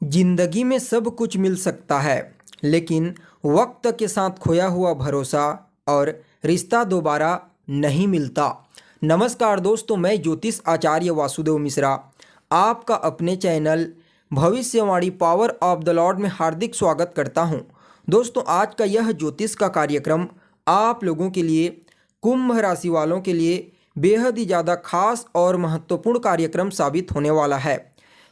जिंदगी में सब कुछ मिल सकता है, लेकिन वक्त के साथ खोया हुआ भरोसा और रिश्ता दोबारा नहीं मिलता। नमस्कार दोस्तों, मैं ज्योतिष आचार्य वासुदेव मिश्रा आपका अपने चैनल भविष्यवाणी पावर ऑफ द लॉर्ड में हार्दिक स्वागत करता हूं। दोस्तों, आज का यह ज्योतिष का कार्यक्रम आप लोगों के लिए, कुंभ राशि वालों के लिए बेहद ही ज़्यादा खास और महत्वपूर्ण कार्यक्रम साबित होने वाला है।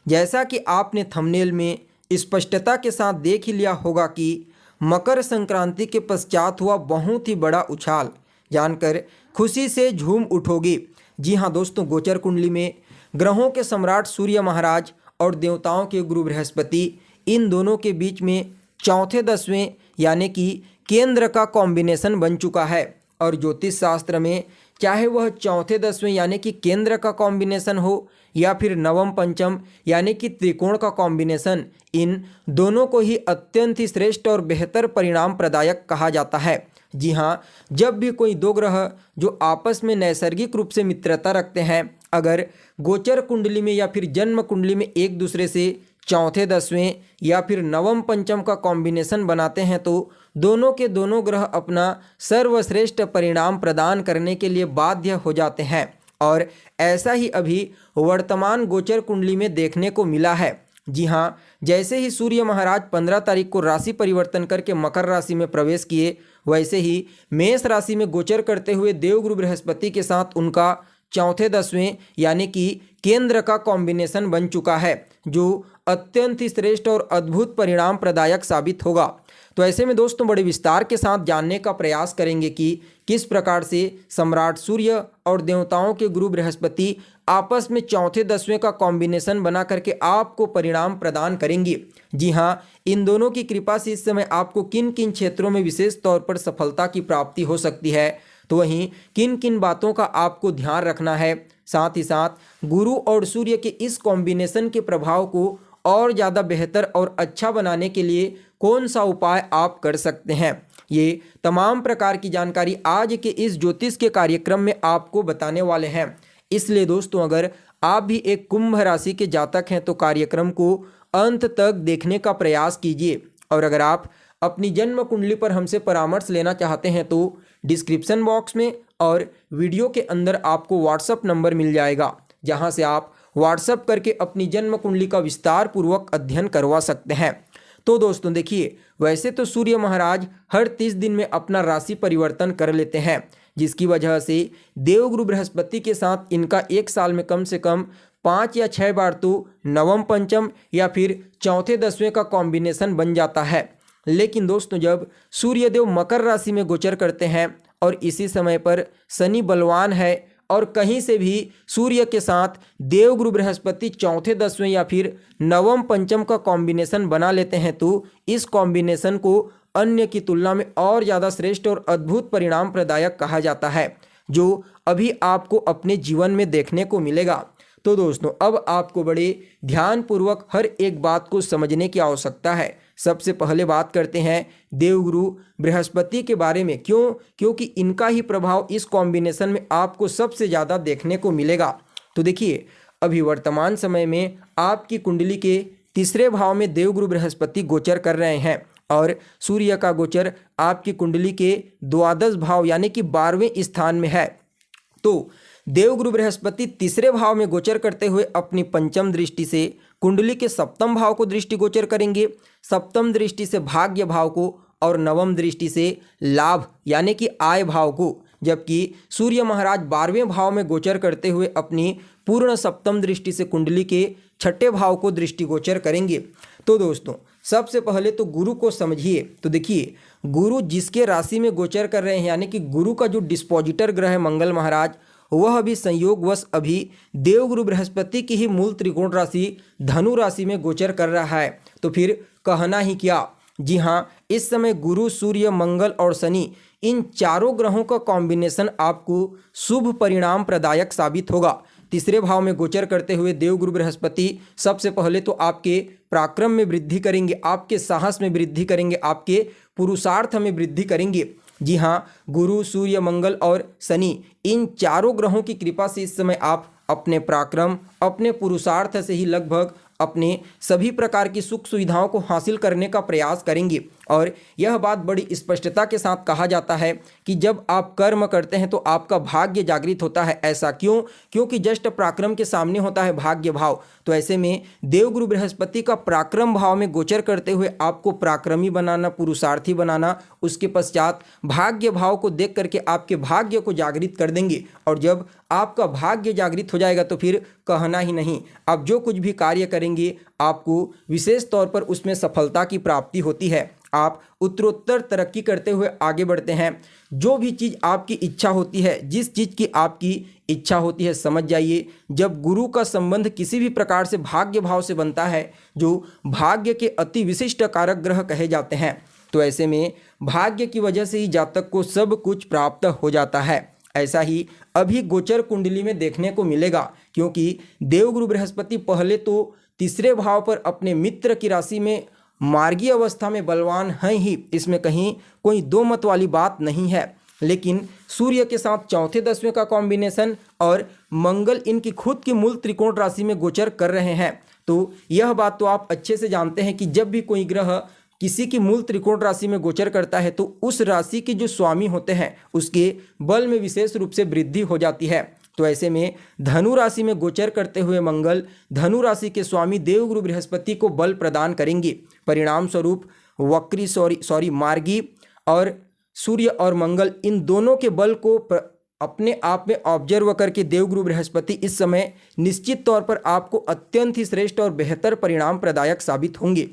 जैसा कि आपने थंबनेल में स्पष्टता के साथ देख ही लिया होगा कि मकर संक्रांति के पश्चात हुआ बहुत ही बड़ा उछाल जानकर खुशी से झूम उठोगे। जी हाँ दोस्तों, गोचर कुंडली में ग्रहों के सम्राट सूर्य महाराज और देवताओं के गुरु बृहस्पति, इन दोनों के बीच में चौथे दसवें यानी कि केंद्र का कॉम्बिनेशन बन चुका है। और ज्योतिष शास्त्र में चाहे वह चौथे दसवें यानी कि केंद्र का कॉम्बिनेशन हो या फिर नवम पंचम यानी कि त्रिकोण का कॉम्बिनेशन, इन दोनों को ही अत्यंत ही श्रेष्ठ और बेहतर परिणाम प्रदायक कहा जाता है। जी हाँ, जब भी कोई दो ग्रह जो आपस में नैसर्गिक रूप से मित्रता रखते हैं, अगर गोचर कुंडली में या फिर जन्म कुंडली में एक दूसरे से चौथे दसवें या फिर नवम पंचम का कॉम्बिनेशन बनाते हैं, तो दोनों के दोनों ग्रह अपना सर्वश्रेष्ठ परिणाम प्रदान करने के लिए बाध्य हो जाते हैं। और ऐसा ही अभी वर्तमान गोचर कुंडली में देखने को मिला है। जी हाँ, जैसे ही सूर्य महाराज 15 तारीख को राशि परिवर्तन करके मकर राशि में प्रवेश किए, वैसे ही मेष राशि में गोचर करते हुए देवगुरु बृहस्पति के साथ उनका चौथे दसवें यानी कि केंद्र का कॉम्बिनेशन बन चुका है, जो अत्यंत ही श्रेष्ठ और अद्भुत परिणाम प्रदायक साबित होगा। तो ऐसे में दोस्तों, बड़े विस्तार के साथ जानने का प्रयास करेंगे कि किस प्रकार से सम्राट सूर्य और देवताओं के गुरु बृहस्पति आपस में चौथे दसवें का कॉम्बिनेशन बना करके आपको परिणाम प्रदान करेंगे। जी हाँ, इन दोनों की कृपा से इस समय आपको किन किन क्षेत्रों में विशेष तौर पर सफलता की प्राप्ति हो सकती है, तो वहीं किन किन बातों का आपको ध्यान रखना है। साथ ही साथ गुरु और सूर्य के इस कॉम्बिनेशन के प्रभाव को और ज़्यादा बेहतर और अच्छा बनाने के लिए कौन सा उपाय आप कर सकते हैं, ये तमाम प्रकार की जानकारी आज के इस ज्योतिष के कार्यक्रम में आपको बताने वाले हैं। इसलिए दोस्तों, अगर आप भी एक कुंभ राशि के जातक हैं तो कार्यक्रम को अंत तक देखने का प्रयास कीजिए। और अगर आप अपनी जन्म कुंडली पर हमसे परामर्श लेना चाहते हैं तो डिस्क्रिप्शन बॉक्स में और वीडियो के अंदर आपको व्हाट्सएप नंबर मिल जाएगा, जहां से आप व्हाट्सएप करके अपनी जन्म कुंडली का विस्तार पूर्वक अध्ययन करवा सकते हैं। तो दोस्तों देखिए, वैसे तो सूर्य महाराज हर 30 दिन में अपना राशि परिवर्तन कर लेते हैं, जिसकी वजह से देवगुरु बृहस्पति के साथ इनका एक साल में कम से कम 5 या 6 बार तो नवम पंचम या फिर चौथे दसवें का कॉम्बिनेशन बन जाता है। लेकिन दोस्तों, जब सूर्यदेव मकर राशि में गोचर करते हैं और इसी समय पर शनि बलवान है और कहीं से भी सूर्य के साथ देवगुरु बृहस्पति चौथे दसवें या फिर नवम पंचम का कॉम्बिनेशन बना लेते हैं, तो इस कॉम्बिनेशन को अन्य की तुलना में और ज़्यादा श्रेष्ठ और अद्भुत परिणाम प्रदायक कहा जाता है, जो अभी आपको अपने जीवन में देखने को मिलेगा। तो दोस्तों, अब आपको बड़े ध्यानपूर्वक हर एक बात को समझने की आवश्यकता है। सबसे पहले बात करते हैं देवगुरु बृहस्पति के बारे में। क्योंकि इनका ही प्रभाव इस कॉम्बिनेशन में आपको सबसे ज़्यादा देखने को मिलेगा। तो देखिए, अभी वर्तमान समय में आपकी कुंडली के तीसरे भाव में देवगुरु बृहस्पति गोचर कर रहे हैं और सूर्य का गोचर आपकी कुंडली के द्वादश भाव यानी कि 12वें स्थान में है। तो देवगुरु बृहस्पति तीसरे भाव में गोचर करते हुए अपनी पंचम दृष्टि से कुंडली के सप्तम भाव को दृष्टि गोचर करेंगे, सप्तम दृष्टि से भाग्य भाव को और नवम दृष्टि से लाभ यानी कि आय भाव को। जबकि सूर्य महाराज 12वें भाव में गोचर करते हुए अपनी पूर्ण सप्तम दृष्टि से कुंडली के छठे भाव को दृष्टि गोचर करेंगे। तो दोस्तों, सबसे पहले तो गुरु को समझिए। तो देखिए, गुरु जिसके राशि में गोचर कर रहे हैं यानी कि गुरु का जो डिस्पोजिटर ग्रह है मंगल महाराज, वह भी संयोगवश अभी देवगुरु बृहस्पति की ही मूल त्रिकोण राशि धनु राशि में गोचर कर रहा है। तो फिर कहना ही क्या। जी हाँ, इस समय गुरु, सूर्य, मंगल और शनि, इन चारों ग्रहों का कॉम्बिनेशन आपको शुभ परिणाम प्रदायक साबित होगा। तीसरे भाव में गोचर करते हुए देवगुरु बृहस्पति सबसे पहले तो आपके पराक्रम में वृद्धि करेंगे, आपके साहस में वृद्धि करेंगे, आपके पुरुषार्थ में वृद्धि करेंगे। जी हाँ, गुरु, सूर्य, मंगल और शनि, इन चारों ग्रहों की कृपा से इस समय आप अपने पराक्रम, अपने पुरुषार्थ से ही लगभग अपने सभी प्रकार की सुख सुविधाओं को हासिल करने का प्रयास करेंगे। और यह बात बड़ी स्पष्टता के साथ कहा जाता है कि जब आप कर्म करते हैं तो आपका भाग्य जागृत होता है। ऐसा क्यों? क्योंकि जस्ट पराक्रम के सामने होता है भाग्य भाव। तो ऐसे में देवगुरु बृहस्पति का पराक्रम भाव में गोचर करते हुए आपको पराक्रमी बनाना, पुरुषार्थी बनाना, उसके पश्चात भाग्य भाव को देख करके आपके भाग्य को जागृत कर देंगे। और जब आपका भाग्य जागृत हो जाएगा तो फिर कहना ही नहीं, आप जो कुछ भी कार्य करेंगे आपको विशेष तौर पर उसमें सफलता की प्राप्ति होती है। आप उत्तरोत्तर तरक्की करते हुए आगे बढ़ते हैं। जो भी चीज़ आपकी इच्छा होती है, जिस चीज़ की आपकी इच्छा होती है, समझ जाइए जब गुरु का संबंध किसी भी प्रकार से भाग्य भाव से बनता है, जो भाग्य के अति विशिष्ट कारक ग्रह कहे जाते हैं, तो ऐसे में भाग्य की वजह से ही जातक को सब कुछ प्राप्त हो जाता है। ऐसा ही अभी गोचर कुंडली में देखने को मिलेगा, क्योंकि देवगुरु बृहस्पति पहले तो तीसरे भाव पर अपने मित्र की राशि में मार्गीय अवस्था में बलवान हैं ही, इसमें कहीं कोई दो मत वाली बात नहीं है। लेकिन सूर्य के साथ चौथे दसवें का कॉम्बिनेशन और मंगल इनकी खुद की मूल त्रिकोण राशि में गोचर कर रहे हैं। तो यह बात तो आप अच्छे से जानते हैं कि जब भी कोई ग्रह किसी की मूल त्रिकोण राशि में गोचर करता है तो उस राशि के जो स्वामी होते हैं उसके बल में विशेष रूप से वृद्धि हो जाती है। तो ऐसे में धनु राशि में गोचर करते हुए मंगल धनु राशि के स्वामी देवगुरु बृहस्पति को बल प्रदान करेंगे। परिणाम स्वरूप वक्री मार्गी और सूर्य और मंगल इन दोनों के बल को अपने आप में ऑब्जर्व करके देवगुरु बृहस्पति इस समय निश्चित तौर पर आपको अत्यंत ही श्रेष्ठ और बेहतर परिणाम प्रदायक साबित होंगे।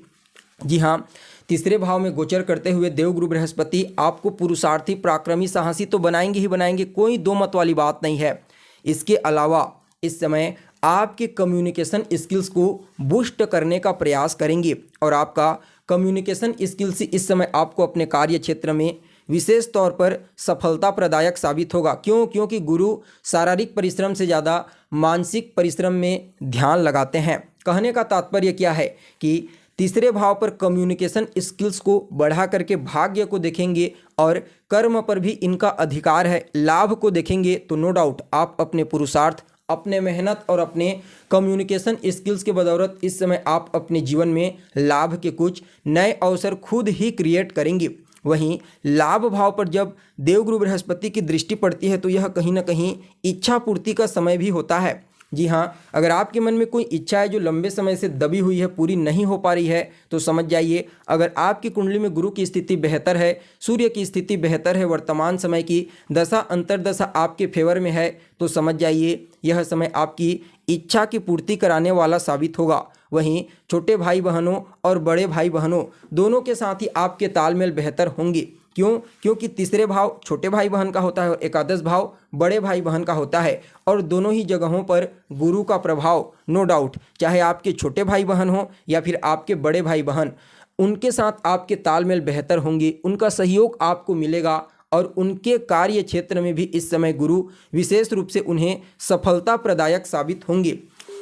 जी हाँ, तीसरे भाव में गोचर करते हुए देवगुरु बृहस्पति आपको पुरुषार्थी, पराक्रमी, साहसी तो बनाएंगे ही बनाएंगे, कोई दो मत वाली बात नहीं है। इसके अलावा इस समय आपके कम्युनिकेशन स्किल्स को बूस्ट करने का प्रयास करेंगे और आपका कम्युनिकेशन स्किल्स इस समय आपको अपने कार्य क्षेत्र में विशेष तौर पर सफलता प्रदायक साबित होगा। क्यों? क्योंकि गुरु शारीरिक परिश्रम से ज़्यादा मानसिक परिश्रम में ध्यान लगाते हैं। कहने का तात्पर्य क्या है कि तीसरे भाव पर कम्युनिकेशन स्किल्स को बढ़ा करके भाग्य को देखेंगे और कर्म पर भी इनका अधिकार है, लाभ को देखेंगे तो नो डाउट आप अपने पुरुषार्थ, अपने मेहनत और अपने कम्युनिकेशन स्किल्स के बदौलत इस समय आप अपने जीवन में लाभ के कुछ नए अवसर खुद ही क्रिएट करेंगे। वहीं लाभ भाव पर जब देवगुरु बृहस्पति की दृष्टि पड़ती है तो यह कहीं ना कहीं इच्छा पूर्ति का समय भी होता है। जी हाँ, अगर आपके मन में कोई इच्छा है जो लंबे समय से दबी हुई है, पूरी नहीं हो पा रही है, तो समझ जाइए अगर आपकी कुंडली में गुरु की स्थिति बेहतर है, सूर्य की स्थिति बेहतर है, वर्तमान समय की दशा अंतर्दशा आपके फेवर में है, तो समझ जाइए यह समय आपकी इच्छा की पूर्ति कराने वाला साबित होगा। वहीं छोटे भाई बहनों और बड़े भाई बहनों दोनों के साथ ही आपके तालमेल बेहतर होंगे। क्यों? क्योंकि तीसरे भाव छोटे भाई बहन का होता है और एकादश भाव बड़े भाई बहन का होता है और दोनों ही जगहों पर गुरु का प्रभाव नो डाउट, चाहे आपके छोटे भाई बहन हो या फिर आपके बड़े भाई बहन, उनके साथ आपके तालमेल बेहतर होंगे, उनका सहयोग आपको मिलेगा और उनके कार्य क्षेत्र में भी इस समय गुरु विशेष रूप से उन्हें सफलता प्रदायक साबित होंगे।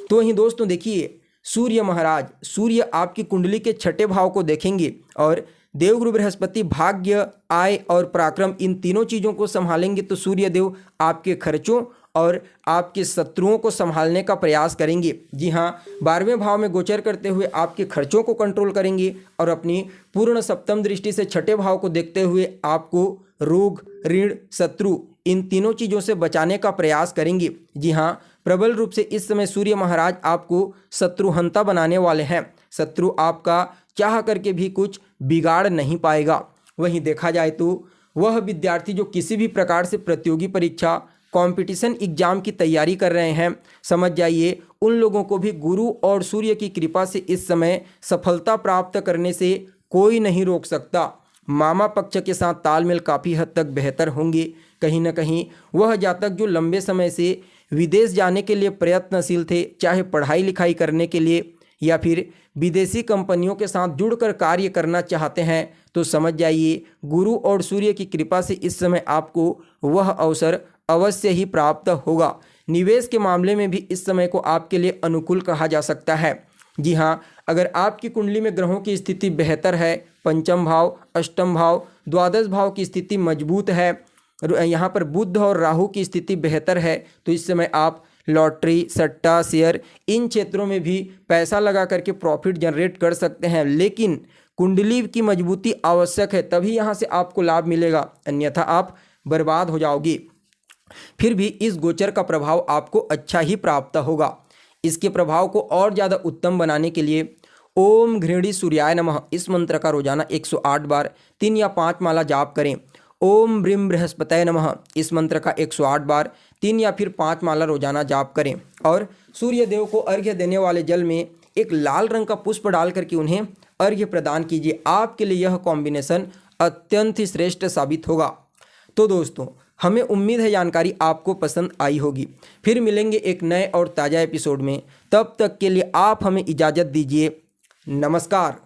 तो वहीं दोस्तों देखिए, सूर्य महाराज, सूर्य आपकी कुंडली के छठे भाव को देखेंगे और देवगुरु बृहस्पति भाग्य, आय और पराक्रम इन तीनों चीज़ों को संभालेंगे। तो सूर्य देव आपके खर्चों और आपके शत्रुओं को संभालने का प्रयास करेंगे। जी हाँ, 12वें भाव में गोचर करते हुए आपके खर्चों को कंट्रोल करेंगे और अपनी पूर्ण सप्तम दृष्टि से छठे भाव को देखते हुए आपको रोग, ऋण, शत्रु इन तीनों चीज़ों से बचाने का प्रयास करेंगे। जी हाँ, प्रबल रूप से इस समय सूर्य महाराज आपको शत्रुहंता बनाने वाले हैं। शत्रु आपका चाह करके भी कुछ बिगाड़ नहीं पाएगा। वहीं देखा जाए तो वह विद्यार्थी जो किसी भी प्रकार से प्रतियोगी परीक्षा, कंपटीशन एग्जाम की तैयारी कर रहे हैं, समझ जाइए उन लोगों को भी गुरु और सूर्य की कृपा से इस समय सफलता प्राप्त करने से कोई नहीं रोक सकता। मामा पक्ष के साथ तालमेल काफ़ी हद तक बेहतर होंगे। कहीं ना कहीं वह जातक जो लंबे समय से विदेश जाने के लिए प्रयत्नशील थे, चाहे पढ़ाई लिखाई करने के लिए या फिर विदेशी कंपनियों के साथ जुड़कर कार्य करना चाहते हैं, तो समझ जाइए गुरु और सूर्य की कृपा से इस समय आपको वह अवसर अवश्य ही प्राप्त होगा। निवेश के मामले में भी इस समय को आपके लिए अनुकूल कहा जा सकता है। जी हाँ, अगर आपकी कुंडली में ग्रहों की स्थिति बेहतर है, पंचम भाव, अष्टम भाव, द्वादश भाव की स्थिति मजबूत है, यहाँ पर बुध और राहु की स्थिति बेहतर है, तो इस समय आप लॉटरी, सट्टा, शेयर, इन क्षेत्रों में भी पैसा लगा करके प्रॉफिट जनरेट कर सकते हैं, लेकिन कुंडली की मजबूती आवश्यक है, तभी यहाँ से आपको लाभ मिलेगा, अन्यथा आप बर्बाद हो जाओगे। फिर भी इस गोचर का प्रभाव आपको अच्छा ही प्राप्त होगा। इसके प्रभाव को और ज़्यादा उत्तम बनाने के लिए ओम घृणी सूर्याय नमः इस मंत्र का रोजाना 108 बार 3 या 5 माला जाप करें। ओम ब्रीम बृहस्पतये नमः इस मंत्र का 108 बार 3 या फिर 5 माला रोजाना जाप करें। और सूर्य देव को अर्घ्य देने वाले जल में एक लाल रंग का पुष्प डाल करके उन्हें अर्घ्य प्रदान कीजिए। आपके लिए यह कॉम्बिनेशन अत्यंत ही श्रेष्ठ साबित होगा। तो दोस्तों, हमें उम्मीद है जानकारी आपको पसंद आई होगी। फिर मिलेंगे एक नए और ताज़ा एपिसोड में, तब तक के लिए आप हमें इजाज़त दीजिए। नमस्कार।